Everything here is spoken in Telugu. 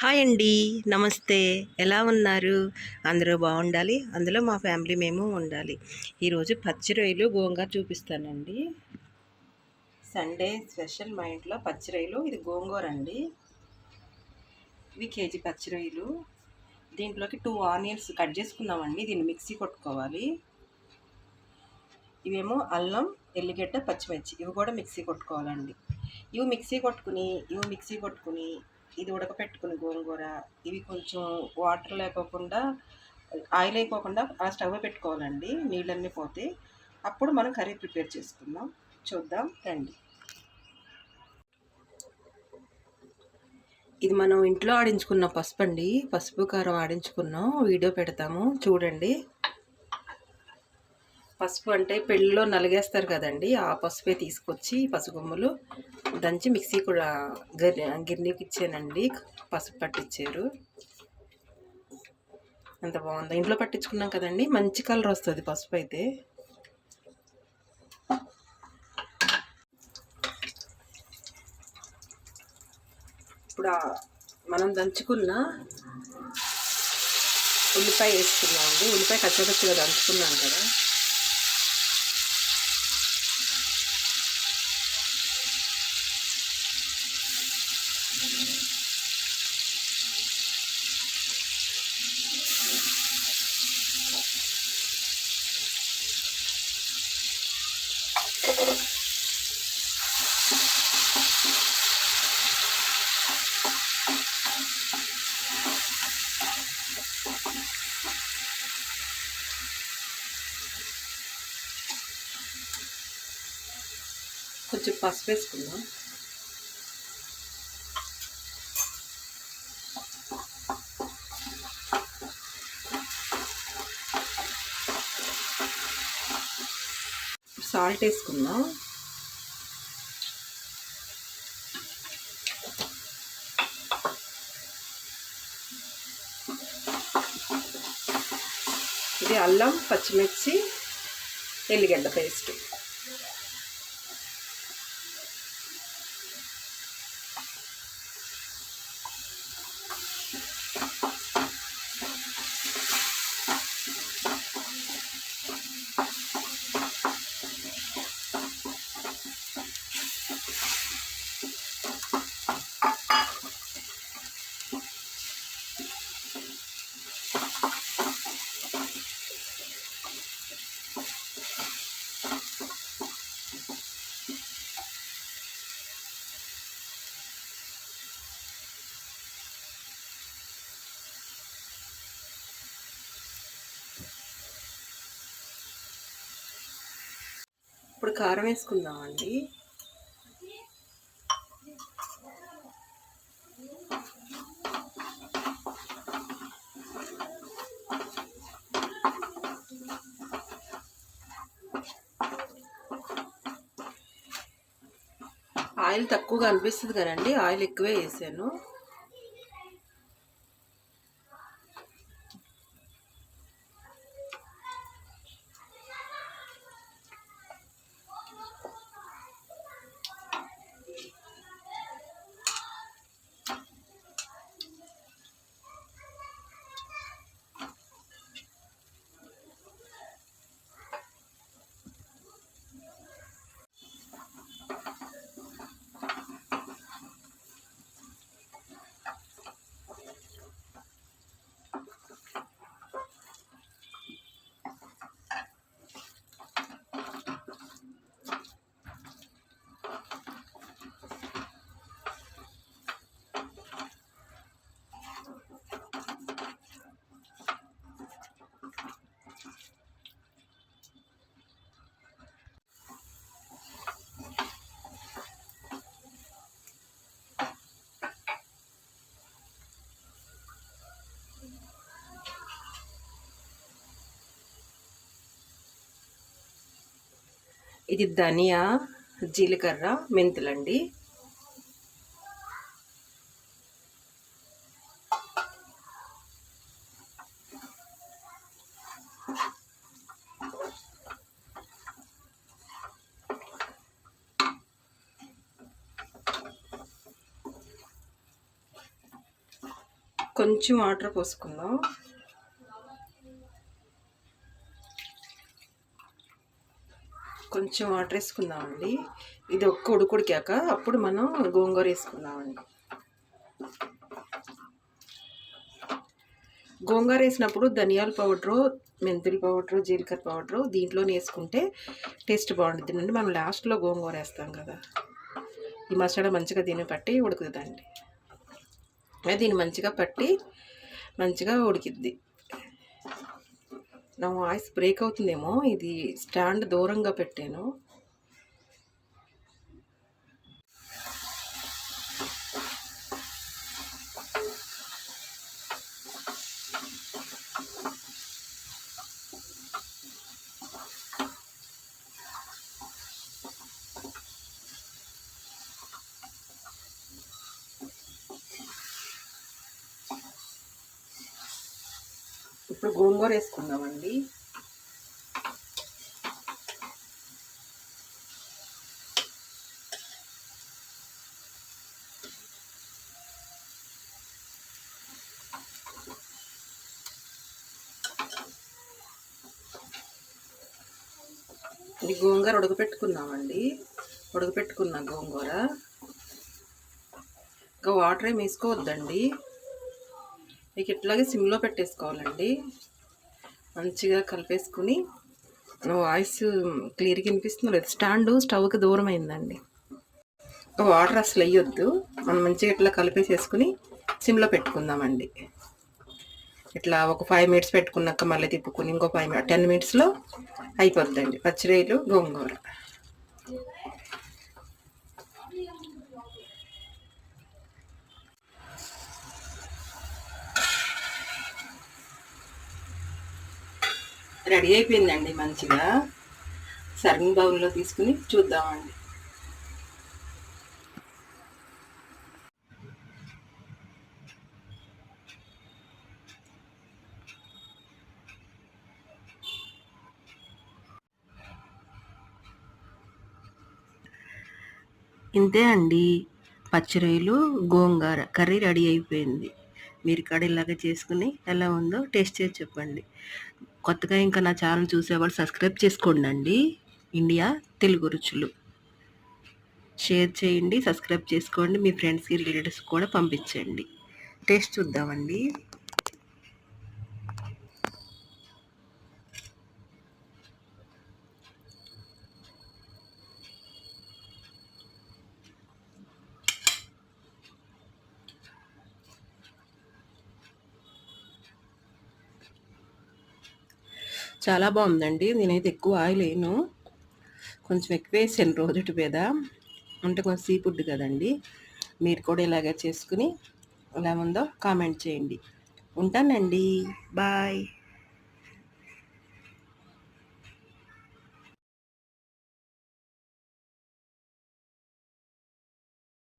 హాయ్ అండి. నమస్తే. ఎలా ఉన్నారు? అందరూ బాగుండాలి. అందులో మా ఫ్యామిలీ మేము ఉండాలి. ఈరోజు పచ్చి రొయ్యలు గోంగూర చూపిస్తానండి. సండే స్పెషల్ మా ఇంట్లో పచ్చి రొయ్యలు. ఇది గోంగూర అండి. ఇవి కేజీ పచ్చి రొయ్యలు. దీంట్లోకి 2 ఆనియన్స్ కట్ చేసుకున్నామండి. దీన్ని మిక్సీ కొట్టుకోవాలి. ఇవేమో అల్లం, ఎల్లిగడ్డ, పచ్చిమిర్చి ఇవి కూడా మిక్సీ కొట్టుకోవాలండి. ఇవి మిక్సీ కొట్టుకుని ఇది ఉడకపెట్టుకుని గోంగూర ఇవి కొంచెం వాటర్ లేకోకుండా ఆయిల్ అయిపోకుండా ఆ స్టవ్ పెట్టుకోవాలండి. నీళ్ళన్నీ పోతే అప్పుడు మనం కర్రీ ప్రిపేర్ చేసుకుందాం. చూద్దాం రండి. ఇది మనం ఇంట్లో ఆడించుకున్న పసుపు అండి. పసుపు కారం ఆడించుకున్నాం. వీడియో పెడతాము చూడండి. పసుపు అంటే పెళ్ళిలో నలిగేస్తారు కదండి, ఆ పసుపే తీసుకొచ్చి పసుగుమ్మలు దంచి మిక్సీ కూడా గిన్నెకి ఇచ్చానండి. పసుపు పట్టించారు. ఎంత బాగుందో. ఇంట్లో పట్టించుకున్నాం కదండి, మంచి కలర్ వస్తుంది పసుపు అయితే. ఇప్పుడు మనం దంచుకున్న ఉల్లిపాయ వేసుకున్నామండి. ఉల్లిపాయ కచ్చపచ్చిగా దంచుకున్నాం కదా. కొంచెం పసుపు వేసుకుందాం. సాల్ట్ వేసుకుందాం. ఇది అల్లం, పచ్చిమిర్చి, ఎల్లిగడ్డ పేస్ట్. ఇప్పుడు కారం వేసుకుందామండి. ఆయిల్ తక్కువగా అనిపిస్తుంది కదండి, ఆయిల్ ఎక్కువే వేసాను. ఇది ధనియా, జీలకర్ర, మెంతులండి. కొంచెం వాటర్ పోసుకుందాం. కొంచెం వాటర్ వేసుకుందామండి. ఇది ఒక్క ఉడికాక అప్పుడు మనం గోంగూర వేసుకుందామండి. గోంగూర వేసినప్పుడు ధనియాల పౌడరు, మెంతుల పౌడరు, జీలకర్ర పౌడరు దీంట్లోనే వేసుకుంటే టేస్ట్ బాగుంటుందండి. మనం లాస్ట్లో గోంగూర వేస్తాం కదా. ఈ మసాలా మంచిగా దీన్ని పట్టి ఉడుకుతుందండి. దీన్ని మంచిగా పట్టి మంచిగా ఉడికిద్ది. నా వాయిస్ బ్రేక్ అవుతుందేమో, ఇది స్టాండ్ దూరంగా పెట్టాను. ఇప్పుడు గోంగూర వేసుకుందామండి. ఇది గోంగూర ఉడకపెట్టుకున్నామండి. ఉడకపెట్టుకున్న గోంగూర ఇంకా వాటర్ ఏమి వేసుకోవద్దండి. మీకు ఇట్లాగే సిమ్లో పెట్టేసుకోవాలండి. మంచిగా కలిపేసుకుని, వాయిస్ క్లియర్గా వినిపిస్తుంది లేదు, స్టాండు స్టవ్కి దూరం అయిందండి. వాటర్ అసలు వేయొద్దు. మనం మంచిగా ఇట్లా కలిపేసేసుకుని సిమ్లో పెట్టుకుందామండి. ఇట్లా ఒక 5 మినిట్స్ పెట్టుకున్నాక మళ్ళీ తిప్పుకుని ఇంకో 10 మినిట్స్లో అయిపోద్దండి పచ్చిరొయ్యలు గోంగూర. రెడీ అయిపోయిందండి. మంచిగా సర్వింగ్ బౌల్లో తీసుకుని చూద్దామండి. ఇంతే అండి, పచ్చిరొయ్యలు గోంగూర కర్రీ రెడీ అయిపోయింది. మీరు కర్రీలాగా చేసుకుని ఎలా ఉందో టేస్ట్ చేసి చెప్పండి. కొత్తగా ఇంకా నా ఛానల్ చూసేవాళ్ళు సబ్స్క్రైబ్ చేసుకోండి. ఇండియా తెలుగు రుచులు షేర్ చేయండి, సబ్స్క్రైబ్ చేసుకోండి. మీ ఫ్రెండ్స్కి, రిలేటివ్స్ కూడా పంపించండి. టేస్ట్ చూద్దామండి. చాలా బాగుందండి. నేనైతే ఎక్కువ ఆయిల్ వేయను, కొంచెం ఎక్కువ వేసాను రోజుటి మీద. అంటే కొంచెం సీ ఫుడ్ కదండి. మీరు కూడా ఇలాగే చేసుకుని ఎలా ఉందో కామెంట్ చేయండి. ఉంటానండి. బాయ్.